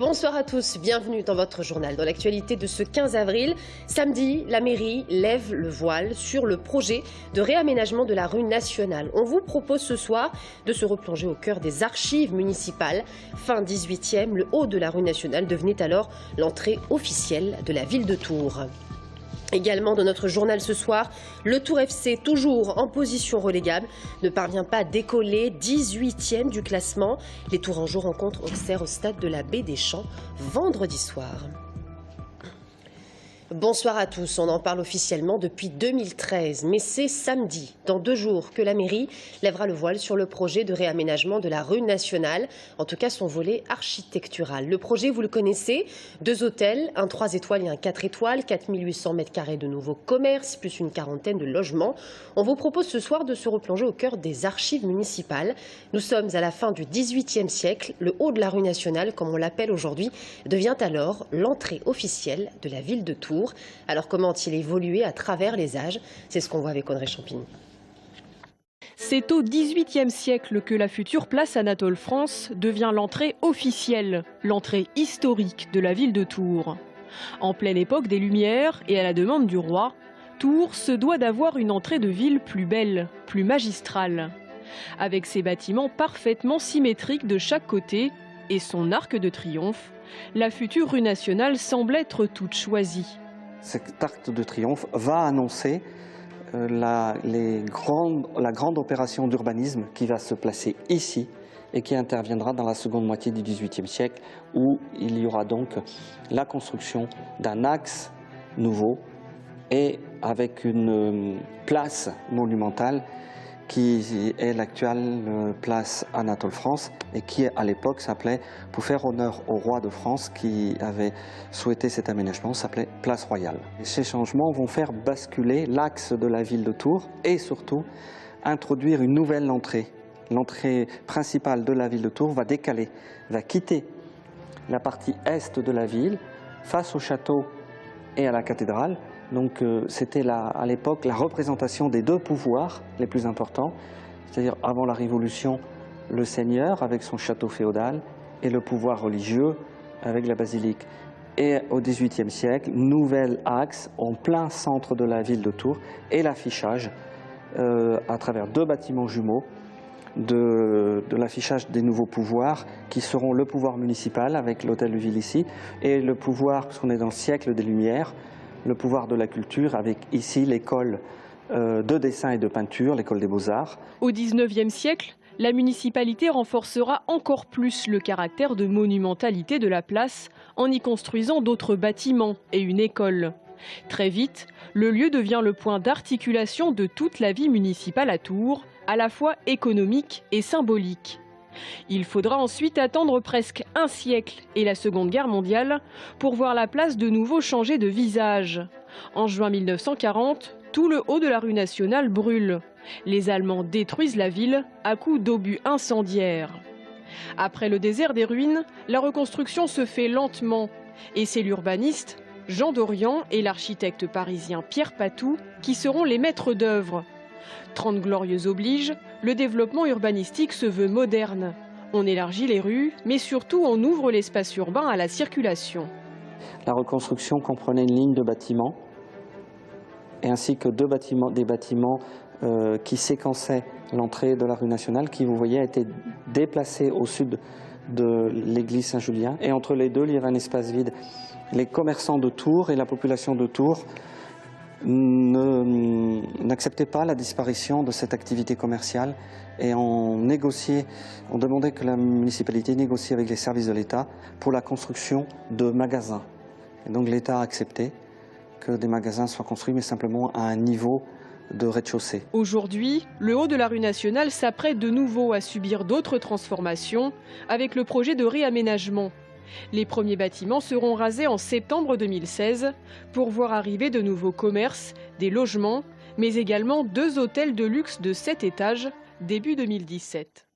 Bonsoir à tous, bienvenue dans votre journal. Dans l'actualité de ce 15 avril, samedi, la mairie lève le voile sur le projet de réaménagement de la rue nationale. On vous propose ce soir de se replonger au cœur des archives municipales. Fin 18e, le haut de la rue nationale devenait alors l'entrée officielle de la ville de Tours. Également dans notre journal ce soir, le Tours FC, toujours en position relégable, ne parvient pas à décoller, 18e du classement. Les Tourangeaux rencontrent Auxerre au stade de la Baie des Champs vendredi soir. Bonsoir à tous, on en parle officiellement depuis 2013, mais c'est samedi, dans 2 jours, que la mairie lèvera le voile sur le projet de réaménagement de la rue nationale, en tout cas son volet architectural. Le projet, vous le connaissez, 2 hôtels, un 3 étoiles et un 4 étoiles, 4800 m² de nouveaux commerces, plus une quarantaine de logements. On vous propose ce soir de se replonger au cœur des archives municipales. Nous sommes à la fin du XVIIIe siècle, le haut de la rue nationale, comme on l'appelle aujourd'hui, devient alors l'entrée officielle de la ville de Tours. Alors comment a-t-il évolué à travers les âges? C'est ce qu'on voit avec Audrey Champigny. C'est au XVIIIe siècle que la future place Anatole France devient l'entrée officielle, l'entrée historique de la ville de Tours. En pleine époque des Lumières et à la demande du roi, Tours se doit d'avoir une entrée de ville plus belle, plus magistrale. Avec ses bâtiments parfaitement symétriques de chaque côté et son arc de triomphe, la future rue nationale semble être toute choisie. Cet arc de triomphe va annoncer la grande opération d'urbanisme qui va se placer ici et qui interviendra dans la seconde moitié du XVIIIe siècle, où il y aura donc la construction d'un axe nouveau et avec une place monumentale qui est l'actuelle place Anatole France et qui à l'époque s'appelait, pour faire honneur au roi de France qui avait souhaité cet aménagement, s'appelait Place Royale. Et ces changements vont faire basculer l'axe de la ville de Tours et surtout introduire une nouvelle entrée. L'entrée principale de la ville de Tours va décaler, va quitter la partie est de la ville face au château et à la cathédrale. Donc c'était à l'époque la représentation des 2 pouvoirs les plus importants, c'est-à-dire avant la Révolution, le seigneur avec son château féodal et le pouvoir religieux avec la basilique. Et au XVIIIe siècle, nouvel axe en plein centre de la ville de Tours et l'affichage à travers 2 bâtiments jumeaux de l'affichage des nouveaux pouvoirs qui seront le pouvoir municipal avec l'hôtel de ville ici et le pouvoir, parce qu'on est dans le siècle des Lumières, le pouvoir de la culture avec ici l'école de dessin et de peinture, l'école des beaux-arts. Au XIXe siècle, la municipalité renforcera encore plus le caractère de monumentalité de la place en y construisant d'autres bâtiments et une école. Très vite, le lieu devient le point d'articulation de toute la vie municipale à Tours, à la fois économique et symbolique. Il faudra ensuite attendre presque un siècle et la Seconde Guerre mondiale pour voir la place de nouveau changer de visage. En juin 1940, tout le haut de la rue nationale brûle. Les Allemands détruisent la ville à coups d'obus incendiaires. Après le désert des ruines, la reconstruction se fait lentement. Et c'est l'urbaniste Jean Dorian et l'architecte parisien Pierre Patou qui seront les maîtres d'œuvre. 30 glorieuses oblige, le développement urbanistique se veut moderne. On élargit les rues, mais surtout on ouvre l'espace urbain à la circulation. La reconstruction comprenait une ligne de bâtiments, et ainsi que des bâtiments qui séquençaient l'entrée de la rue nationale, qui, vous voyez, a été déplacée au sud de l'église Saint-Julien. Et entre les deux, il y avait un espace vide. Les commerçants de Tours et la population de Tours n'acceptaient pas la disparition de cette activité commerciale et on demandait que la municipalité négocie avec les services de l'État pour la construction de magasins. Et donc l'État a accepté que des magasins soient construits, mais simplement à un niveau de rez-de-chaussée. Aujourd'hui, le haut de la rue nationale s'apprête de nouveau à subir d'autres transformations avec le projet de réaménagement. Les premiers bâtiments seront rasés en septembre 2016 pour voir arriver de nouveaux commerces, des logements, mais également 2 hôtels de luxe de 7 étages début 2017.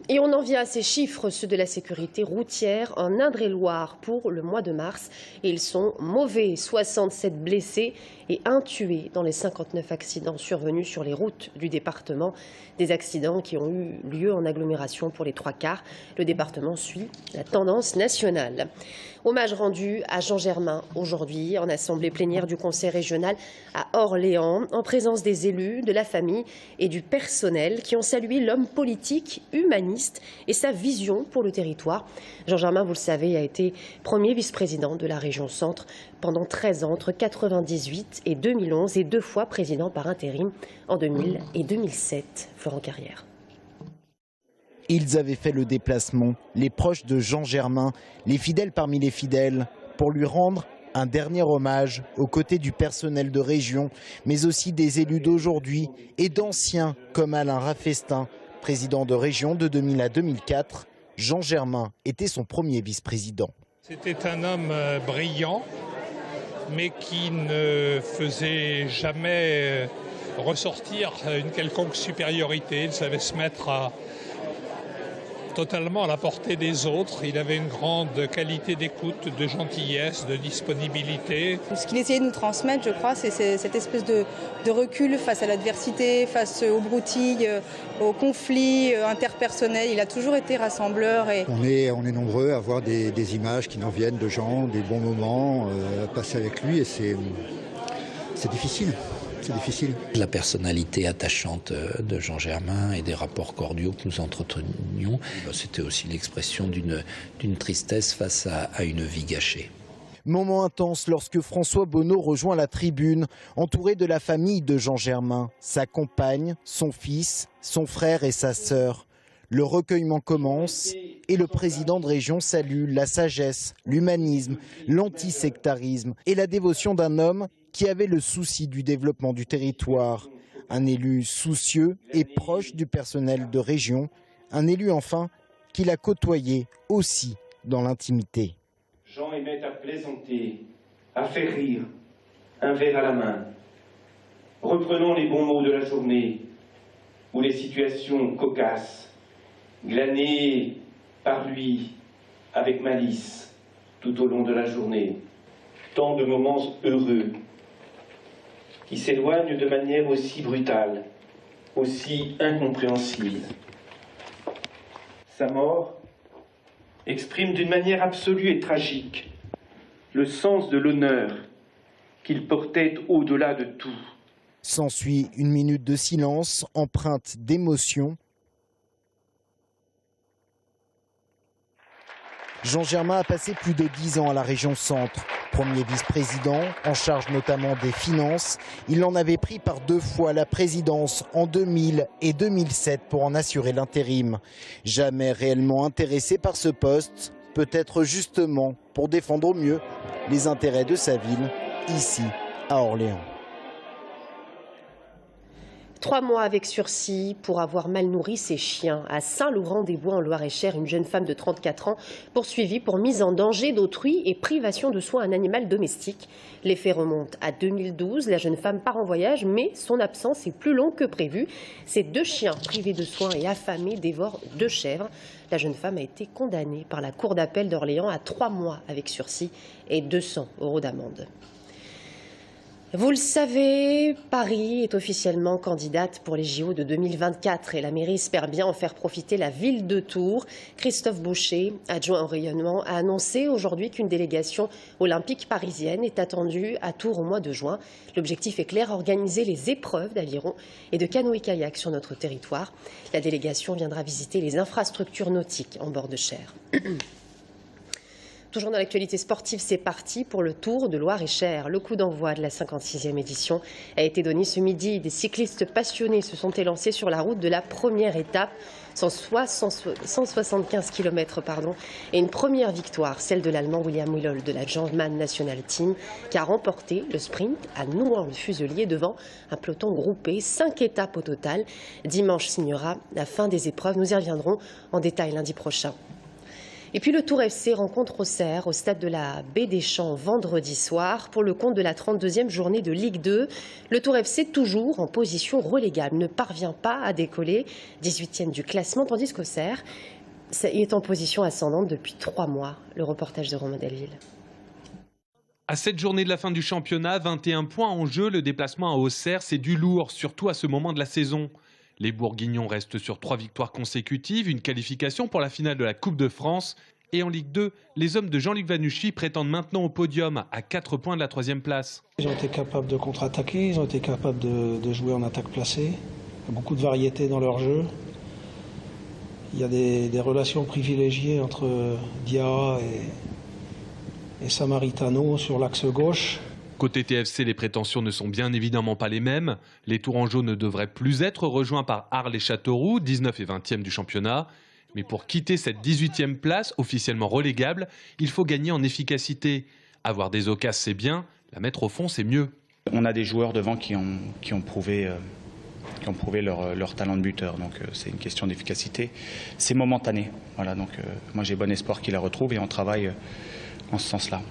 Et on en vient à ces chiffres, ceux de la sécurité routière en Indre-et-Loire pour le mois de mars. Et ils sont mauvais, 67 blessés et 1 tué dans les 59 accidents survenus sur les routes du département. Des accidents qui ont eu lieu en agglomération pour les 3/4. Le département suit la tendance nationale. Hommage rendu à Jean Germain aujourd'hui en assemblée plénière du Conseil régional à Orléans, en présence des élus, de la famille et du personnel qui ont salué l'homme politique humaniste et sa vision pour le territoire. Jean Germain, vous le savez, a été premier vice-président de la région Centre pendant 13 ans, entre 1998 et 2011, et 2 fois président par intérim en 2000 et 2007. Florent Carrière. Ils avaient fait le déplacement, les proches de Jean Germain, les fidèles parmi les fidèles, pour lui rendre un dernier hommage aux côtés du personnel de région, mais aussi des élus d'aujourd'hui et d'anciens comme Alain Raffestin, président de région de 2000 à 2004. Jean Germain était son premier vice-président. C'était un homme brillant, mais qui ne faisait jamais ressortir une quelconque supériorité. Il savait se mettre totalement à la portée des autres. Il avait une grande qualité d'écoute, de gentillesse, de disponibilité. Ce qu'il essayait de nous transmettre, je crois, c'est cette espèce de recul face à l'adversité, face aux broutilles, aux conflits interpersonnels. Il a toujours été rassembleur. On est nombreux à voir des images qui nous viennent de gens, des bons moments passés avec lui, et c'est difficile. C'est difficile. La personnalité attachante de Jean Germain et des rapports cordiaux que nous entretenions, c'était aussi l'expression d'une tristesse face à une vie gâchée. Moment intense lorsque François Bonneau rejoint la tribune, entouré de la famille de Jean Germain, sa compagne, son fils, son frère et sa sœur. Le recueillement commence et le président de région salue la sagesse, l'humanisme, l'antisectarisme et la dévotion d'un homme qui avait le souci du développement du territoire. Un élu soucieux et proche du personnel de région. Un élu enfin qu'il a côtoyé aussi dans l'intimité. Jean aimait à plaisanter, à faire rire, un verre à la main. Reprenons les bons mots de la journée ou les situations cocasses, glanées par lui avec malice tout au long de la journée. Tant de moments heureux qui s'éloignent de manière aussi brutale, aussi incompréhensible. Sa mort exprime d'une manière absolue et tragique le sens de l'honneur qu'il portait au-delà de tout. S'ensuit une minute de silence empreinte d'émotion. Jean Germain a passé plus de 10 ans à la région Centre. Premier vice-président, en charge notamment des finances, il en avait pris par 2 fois la présidence en 2000 et 2007 pour en assurer l'intérim. Jamais réellement intéressé par ce poste, peut-être justement pour défendre au mieux les intérêts de sa ville, ici à Orléans. 3 mois avec sursis pour avoir mal nourri ses chiens. À Saint-Laurent-des-Bois, en Loir-et-Cher, une jeune femme de 34 ans poursuivie pour mise en danger d'autrui et privation de soins à un animal domestique. Les faits remontent à 2012. La jeune femme part en voyage, mais son absence est plus longue que prévu. Ses 2 chiens privés de soins et affamés dévorent 2 chèvres. La jeune femme a été condamnée par la Cour d'appel d'Orléans à 3 mois avec sursis et 200 € d'amende. Vous le savez, Paris est officiellement candidate pour les JO de 2024 et la mairie espère bien en faire profiter la ville de Tours. Christophe Boucher, adjoint au rayonnement, a annoncé aujourd'hui qu'une délégation olympique parisienne est attendue à Tours au mois de juin. L'objectif est clair, organiser les épreuves d'aviron et de canoë-kayak sur notre territoire. La délégation viendra visiter les infrastructures nautiques en bord de Cher. Toujours dans l'actualité sportive, c'est parti pour le Tour de Loir-et-Cher. Le coup d'envoi de la 56e édition a été donné ce midi. Des cyclistes passionnés se sont élancés sur la route de la première étape, 175 km, et une première victoire, celle de l'Allemand William Willol de la German National Team, qui a remporté le sprint à Nouan-le-Fuselier devant un peloton groupé. 5 étapes au total. Dimanche signera la fin des épreuves. Nous y reviendrons en détail lundi prochain. Et puis le Tour FC rencontre Auxerre au stade de la Baie des Champs vendredi soir pour le compte de la 32e journée de Ligue 2. Le Tour FC, toujours en position relégable, ne parvient pas à décoller, 18e du classement, tandis qu'Auxerre est en position ascendante depuis 3 mois. Le reportage de Romain Delville. À cette journée de la fin du championnat, 21 points en jeu, le déplacement à Auxerre, c'est du lourd, surtout à ce moment de la saison. Les Bourguignons restent sur 3 victoires consécutives, une qualification pour la finale de la Coupe de France. Et en Ligue 2, les hommes de Jean-Luc Vanucci prétendent maintenant au podium, à 4 points de la 3e place. Ils ont été capables de contre-attaquer, ils ont été capables de jouer en attaque placée. Il y a beaucoup de variété dans leur jeu. Il y a des relations privilégiées entre Diarra et Samaritano sur l'axe gauche. Côté TFC, les prétentions ne sont bien évidemment pas les mêmes. Les Tourangeaux ne devraient plus être rejoints par Arles et Châteauroux, 19 et 20e du championnat. Mais pour quitter cette 18e place, officiellement relégable, il faut gagner en efficacité. Avoir des occasions, c'est bien, la mettre au fond, c'est mieux. On a des joueurs devant qui ont prouvé leur talent de buteur, donc c'est une question d'efficacité. C'est momentané, voilà, donc moi j'ai bon espoir qu'il la retrouve et on travaille en ce sens-là.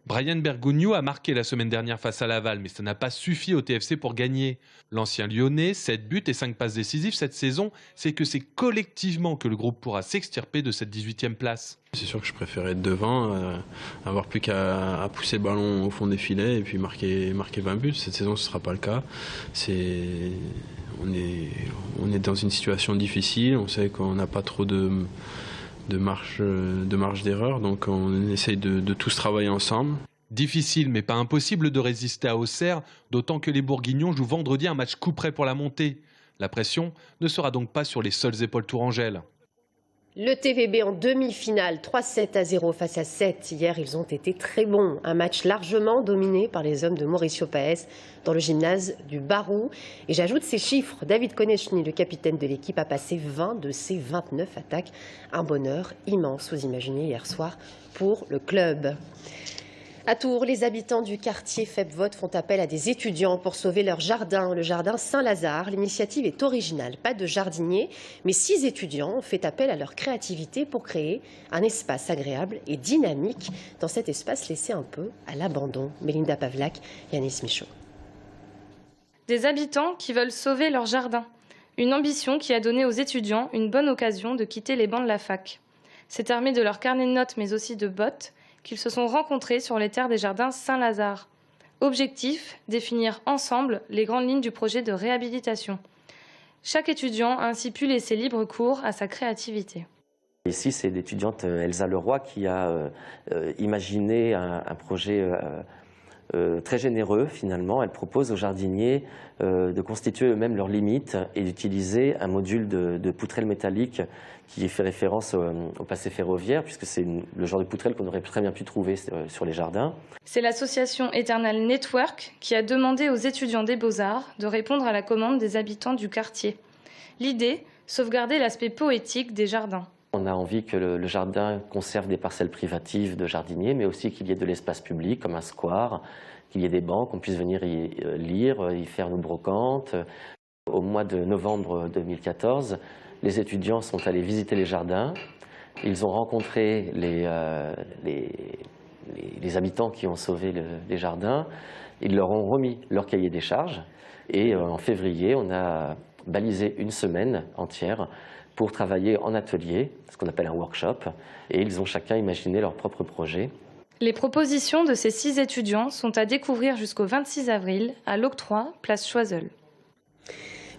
Brian Bergogneau a marqué la semaine dernière face à Laval, mais ça n'a pas suffi au TFC pour gagner. L'ancien Lyonnais, 7 buts et 5 passes décisives cette saison, c'est que c'est collectivement que le groupe pourra s'extirper de cette 18e place. C'est sûr que je préférais être devant, avoir plus qu'à pousser le ballon au fond des filets et puis marquer 20 buts. Cette saison, ce ne sera pas le cas. On est dans une situation difficile, on sait qu'on n'a pas trop de marge d'erreur, donc on essaye de tous travailler ensemble. Difficile mais pas impossible de résister à Auxerre, d'autant que les Bourguignons jouent vendredi un match coup près pour la montée. La pression ne sera donc pas sur les seules épaules tourangelles. Le TVB en demi-finale, 3-7-0 face à 7. Hier, ils ont été très bons. Un match largement dominé par les hommes de Mauricio Paes dans le gymnase du Barou. Et j'ajoute ces chiffres. David Konechny, le capitaine de l'équipe, a passé 20 de ses 29 attaques. Un bonheur immense, vous imaginez, hier soir pour le club. À Tours, les habitants du quartier Febvote font appel à des étudiants pour sauver leur jardin, le jardin Saint-Lazare. L'initiative est originale, pas de jardinier, mais 6 étudiants ont fait appel à leur créativité pour créer un espace agréable et dynamique dans cet espace laissé un peu à l'abandon. Mélinda Pavlak, Yanis Michaud. Des habitants qui veulent sauver leur jardin. Une ambition qui a donné aux étudiants une bonne occasion de quitter les bancs de la fac. C'est armé de leur carnet de notes mais aussi de bottes qu'ils se sont rencontrés sur les terres des jardins Saint-Lazare. Objectif, définir ensemble les grandes lignes du projet de réhabilitation. Chaque étudiant a ainsi pu laisser libre cours à sa créativité. Ici, c'est l'étudiante Elsa Leroy qui a imaginé un projet très généreux finalement. Elle propose aux jardiniers de constituer eux-mêmes leurs limites et d'utiliser un module de poutrelle métallique qui fait référence au passé ferroviaire, puisque c'est le genre de poutrelle qu'on aurait très bien pu trouver sur les jardins. C'est l'association Eternal Network qui a demandé aux étudiants des Beaux-Arts de répondre à la commande des habitants du quartier. L'idée, sauvegarder l'aspect poétique des jardins. On a envie que le jardin conserve des parcelles privatives de jardiniers, mais aussi qu'il y ait de l'espace public, comme un square, qu'il y ait des bancs, qu'on puisse venir y lire, y faire nos brocantes. Au mois de novembre 2014, les étudiants sont allés visiter les jardins. Ils ont rencontré les habitants qui ont sauvé les jardins. Ils leur ont remis leur cahier des charges. Et en février, on a balisé une semaine entière pour travailler en atelier, ce qu'on appelle un workshop, et ils ont chacun imaginé leur propre projet. Les propositions de ces 6 étudiants sont à découvrir jusqu'au 26 avril à l'Octroi, place Choiseul.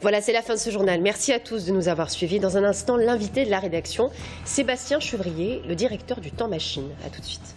Voilà, c'est la fin de ce journal. Merci à tous de nous avoir suivis. Dans un instant, l'invité de la rédaction, Sébastien Chevrier, le directeur du Temps Machine. À tout de suite.